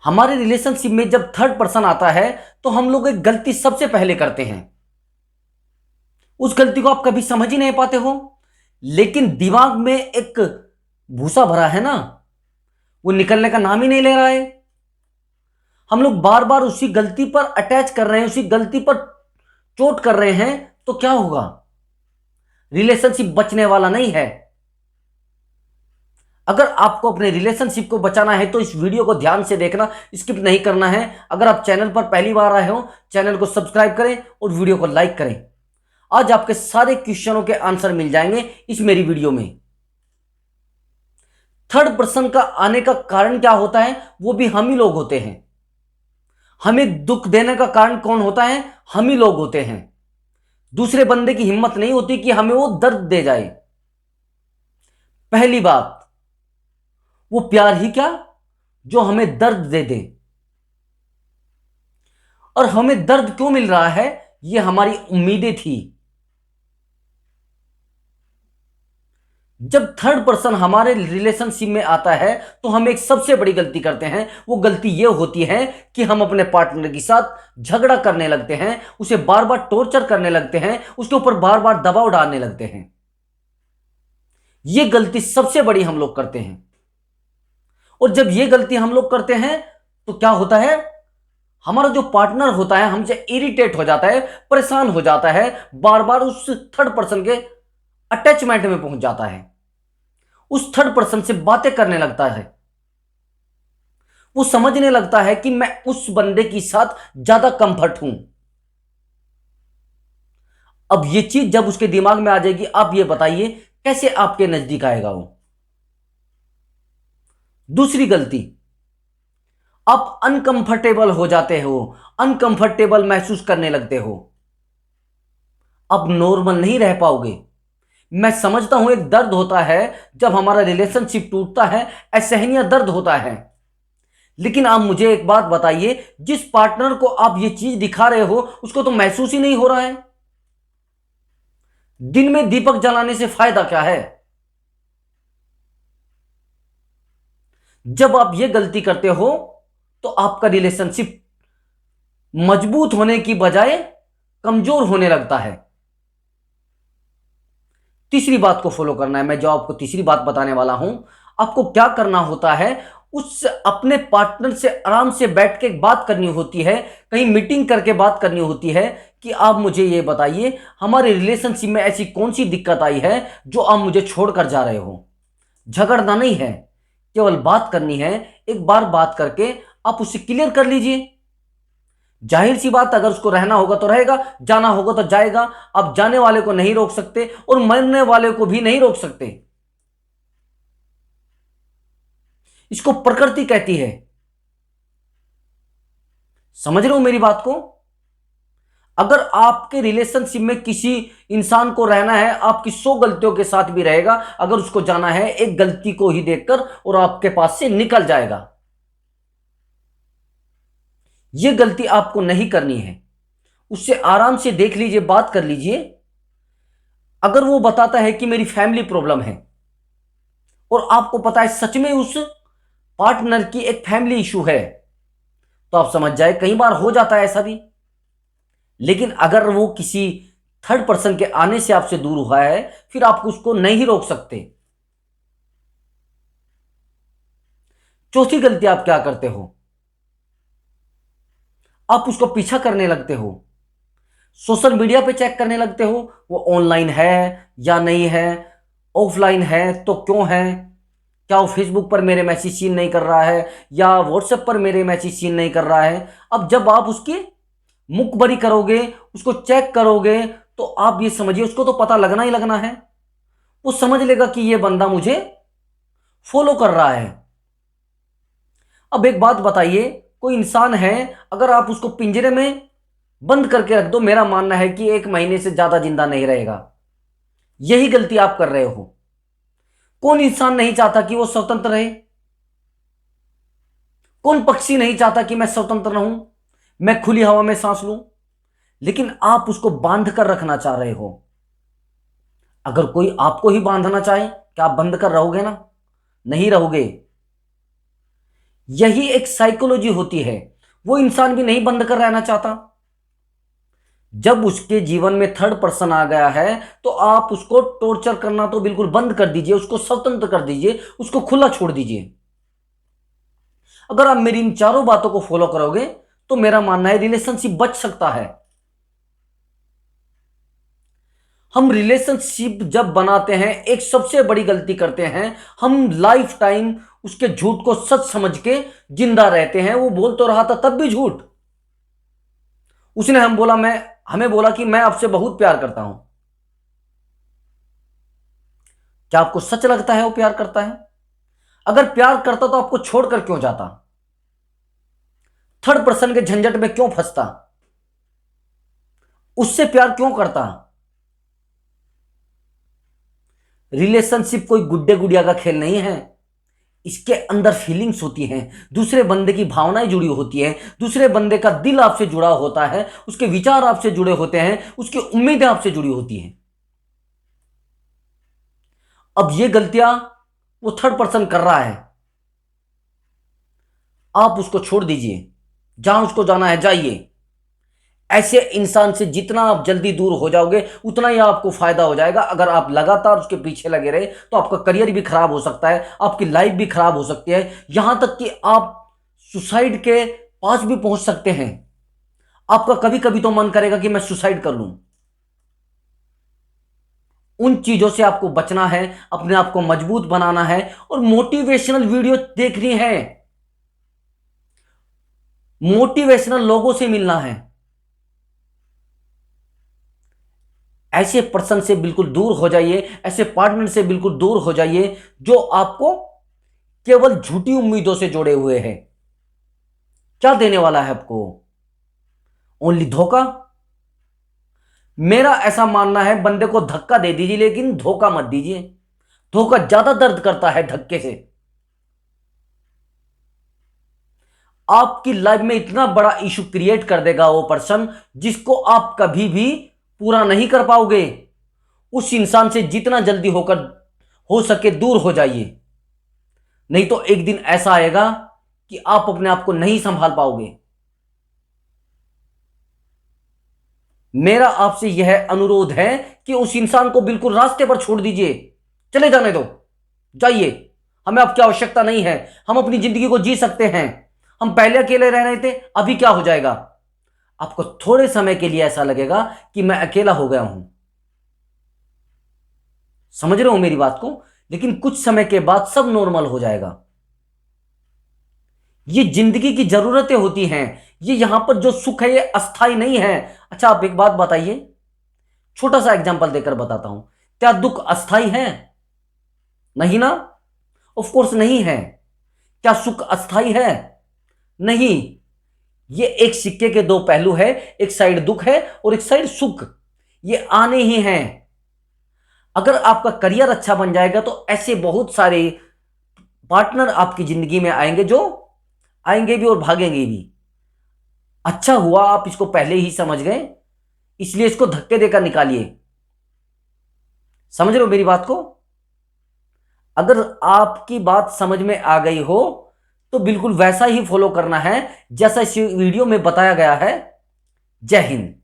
हमारे रिलेशनशिप में जब थर्ड पर्सन आता है तो हम लोग एक गलती सबसे पहले करते हैं। उस गलती को आप कभी समझ ही नहीं पाते हो, लेकिन दिमाग में एक भूसा भरा है ना, वो निकलने का नाम ही नहीं ले रहा है। हम लोग बार बार उसी गलती पर अटैच कर रहे हैं, उसी गलती पर चोट कर रहे हैं। तो क्या होगा? रिलेशनशिप बचने वाला नहीं है। अगर आपको अपने रिलेशनशिप को बचाना है तो इस वीडियो को ध्यान से देखना, स्किप नहीं करना है। अगर आप चैनल पर पहली बार आए हो, चैनल को सब्सक्राइब करें और वीडियो को लाइक करें। आज आपके सारे क्वेश्चनों के आंसर मिल जाएंगे इस मेरी वीडियो में। थर्ड पर्सन का आने का कारण क्या होता है? वो भी हम ही लोग होते हैं। हमें दुख देने का कारण कौन होता है? हम ही लोग होते हैं। दूसरे बंदे की हिम्मत नहीं होती कि हमें वो दर्द दे जाए। पहली बात, वो प्यार ही क्या जो हमें दर्द दे दे। और हमें दर्द क्यों मिल रहा है? ये हमारी उम्मीदें थी। जब थर्ड पर्सन हमारे रिलेशनशिप में आता है तो हम एक सबसे बड़ी गलती करते हैं। वो गलती ये होती है कि हम अपने पार्टनर के साथ झगड़ा करने लगते हैं, उसे बार बार टॉर्चर करने लगते हैं, उसके ऊपर बार बार दबाव डालने लगते हैं। ये गलती सबसे बड़ी हम लोग करते हैं। और जब ये गलती हम लोग करते हैं तो क्या होता है? हमारा जो पार्टनर होता है हमसे इरिटेट हो जाता है, परेशान हो जाता है, बार बार उस थर्ड पर्सन के अटैचमेंट में पहुंच जाता है, उस थर्ड पर्सन से बातें करने लगता है। वो समझने लगता है कि मैं उस बंदे के साथ ज्यादा कंफर्ट हूं। अब ये चीज जब उसके दिमाग में आ जाएगी, आप ये बताइए कैसे आपके नजदीक आएगा वो? दूसरी गलती, आप अनकंफर्टेबल हो जाते हो, अनकंफर्टेबल महसूस करने लगते हो। अब नॉर्मल नहीं रह पाओगे। मैं समझता हूं एक दर्द होता है जब हमारा रिलेशनशिप टूटता है, असहनीय दर्द होता है। लेकिन आप मुझे एक बात बताइए, जिस पार्टनर को आप ये चीज दिखा रहे हो उसको तो महसूस ही नहीं हो रहा है। दिन में दीपक जलाने से फायदा क्या है? जब आप ये गलती करते हो तो आपका रिलेशनशिप मजबूत होने की बजाय कमजोर होने लगता है। तीसरी बात को फॉलो करना है। मैं जो आपको तीसरी बात बताने वाला हूं, आपको क्या करना होता है, उस अपने पार्टनर से आराम से बैठ के बात करनी होती है, कहीं मीटिंग करके बात करनी होती है कि आप मुझे ये बताइए हमारे रिलेशनशिप में ऐसी कौन सी दिक्कत आई है जो आप मुझे छोड़कर जा रहे हो। झगड़ना नहीं है, केवल बात करनी है। एक बार बात करके आप उससे क्लियर कर लीजिए। जाहिर सी बात, अगर उसको रहना होगा तो रहेगा, जाना होगा तो जाएगा। आप जाने वाले को नहीं रोक सकते और मरने वाले को भी नहीं रोक सकते। इसको प्रकृति कहती है। समझ रहे हो मेरी बात को? अगर आपके रिलेशनशिप में किसी इंसान को रहना है, आपकी 100 गलतियों के साथ भी रहेगा। अगर उसको जाना है, एक गलती को ही देखकर और आपके पास से निकल जाएगा। यह गलती आपको नहीं करनी है। उससे आराम से देख लीजिए, बात कर लीजिए। अगर वो बताता है कि मेरी फैमिली प्रॉब्लम है और आपको पता है सच में उस पार्टनर की एक फैमिली इशू है, तो आप समझ जाए, कई बार हो जाता है ऐसा भी। लेकिन अगर वो किसी थर्ड पर्सन के आने से आपसे दूर हुआ है, फिर आप उसको नहीं रोक सकते। चौथी गलती आप क्या करते हो? आप उसको पीछा करने लगते हो, सोशल मीडिया पे चेक करने लगते हो वो ऑनलाइन है या नहीं है, ऑफलाइन है तो क्यों है, क्या वो फेसबुक पर मेरे मैसेज सीन नहीं कर रहा है या व्हाट्सएप पर मेरे मैसेज सीन नहीं कर रहा है। अब जब आप उसकी मुखबरी करोगे, उसको चेक करोगे, तो आप ये समझिए उसको तो पता लगना ही लगना है। वो समझ लेगा कि ये बंदा मुझे फॉलो कर रहा है। अब एक बात बताइए, कोई इंसान है, अगर आप उसको पिंजरे में बंद करके रख दो, मेरा मानना है कि 1 महीने से ज्यादा जिंदा नहीं रहेगा। यही गलती आप कर रहे हो। कौन इंसान नहीं चाहता कि वो स्वतंत्र रहे? कौन पक्षी नहीं चाहता कि मैं स्वतंत्र रहूं, मैं खुली हवा में सांस लूं? लेकिन आप उसको बांध कर रखना चाह रहे हो। अगर कोई आपको ही बांधना चाहे, क्या आप बंद कर रहोगे? ना, नहीं रहोगे। यही एक साइकोलॉजी होती है। वो इंसान भी नहीं बंद कर रहना चाहता। जब उसके जीवन में थर्ड पर्सन आ गया है तो आप उसको टॉर्चर करना तो बिल्कुल बंद कर दीजिए, उसको स्वतंत्र कर दीजिए, उसको खुला छोड़ दीजिए। अगर आप मेरी इन चारों बातों को फॉलो करोगे तो मेरा मानना है रिलेशनशिप बच सकता है। हम रिलेशनशिप जब बनाते हैं एक सबसे बड़ी गलती करते हैं, हम लाइफ टाइम उसके झूठ को सच समझ के जिंदा रहते हैं। वो बोल तो रहा था तब भी झूठ। उसने हमें बोला कि मैं आपसे बहुत प्यार करता हूं। क्या आपको सच लगता है वो प्यार करता है? अगर प्यार करता तो आपको छोड़कर क्यों जाता? थर्ड पर्सन के झंझट में क्यों फंसता? उससे प्यार क्यों करता? रिलेशनशिप कोई गुड्डे गुड़िया का खेल नहीं है। इसके अंदर फीलिंग्स होती हैं, दूसरे बंदे की भावनाएं जुड़ी होती हैं, दूसरे बंदे का दिल आपसे जुड़ा होता है, उसके विचार आपसे जुड़े होते हैं, उसकी उम्मीदें आपसे जुड़ी होती हैं। अब ये गलतियां वो थर्ड पर्सन कर रहा है, आप उसको छोड़ दीजिए, जहां उसको जाना है जाइए। ऐसे इंसान से जितना आप जल्दी दूर हो जाओगे उतना ही आपको फायदा हो जाएगा। अगर आप लगातार उसके पीछे लगे रहे तो आपका करियर भी खराब हो सकता है, आपकी लाइफ भी खराब हो सकती है, यहां तक कि आप सुसाइड के पास भी पहुंच सकते हैं। आपका कभी कभी तो मन करेगा कि मैं सुसाइड कर लूं। उन चीजों से आपको बचना है, अपने आप को मजबूत बनाना है और मोटिवेशनल वीडियो देखनी है, मोटिवेशनल लोगों से मिलना है। ऐसे पर्सन से बिल्कुल दूर हो जाइए, ऐसे पार्टनर से बिल्कुल दूर हो जाइए जो आपको केवल झूठी उम्मीदों से जुड़े हुए हैं। क्या देने वाला है आपको? ओनली धोखा। मेरा ऐसा मानना है बंदे को धक्का दे दीजिए लेकिन धोखा मत दीजिए। धोखा ज्यादा दर्द करता है धक्के से। आपकी लाइफ में इतना बड़ा इशू क्रिएट कर देगा वो पर्सन जिसको आप कभी भी पूरा नहीं कर पाओगे। उस इंसान से जितना जल्दी होकर हो सके दूर हो जाइए, नहीं तो एक दिन ऐसा आएगा कि आप अपने आप को नहीं संभाल पाओगे। मेरा आपसे यह अनुरोध है कि उस इंसान को बिल्कुल रास्ते पर छोड़ दीजिए, चले जाने दो, जाइए। हमें आपकी आवश्यकता नहीं है, हम अपनी जिंदगी को जी सकते हैं। हम पहले अकेले रह रहे थे, अभी क्या हो जाएगा? आपको थोड़े समय के लिए ऐसा लगेगा कि मैं अकेला हो गया हूं, समझ रहे हो मेरी बात को, लेकिन कुछ समय के बाद सब नॉर्मल हो जाएगा। ये जिंदगी की जरूरतें होती हैं, ये यहां पर जो सुख है ये अस्थाई नहीं है। अच्छा आप एक बात बताइए, छोटा सा एग्जांपल देकर बताता हूं, क्या दुख अस्थाई है? नहीं ना, ऑफ कोर्स नहीं है। क्या सुख अस्थाई है? नहीं। ये एक सिक्के के दो पहलू है, एक साइड दुख है और एक साइड सुख, ये आने ही हैं। अगर आपका करियर अच्छा बन जाएगा तो ऐसे बहुत सारे पार्टनर आपकी जिंदगी में आएंगे जो आएंगे भी और भागेंगे भी। अच्छा हुआ आप इसको पहले ही समझ गए, इसलिए इसको धक्के देकर निकालिए। समझ रहे हो मेरी बात को? अगर आपकी बात समझ में आ गई हो तो बिल्कुल वैसा ही फॉलो करना है जैसा इस वीडियो में बताया गया है। जय हिंद।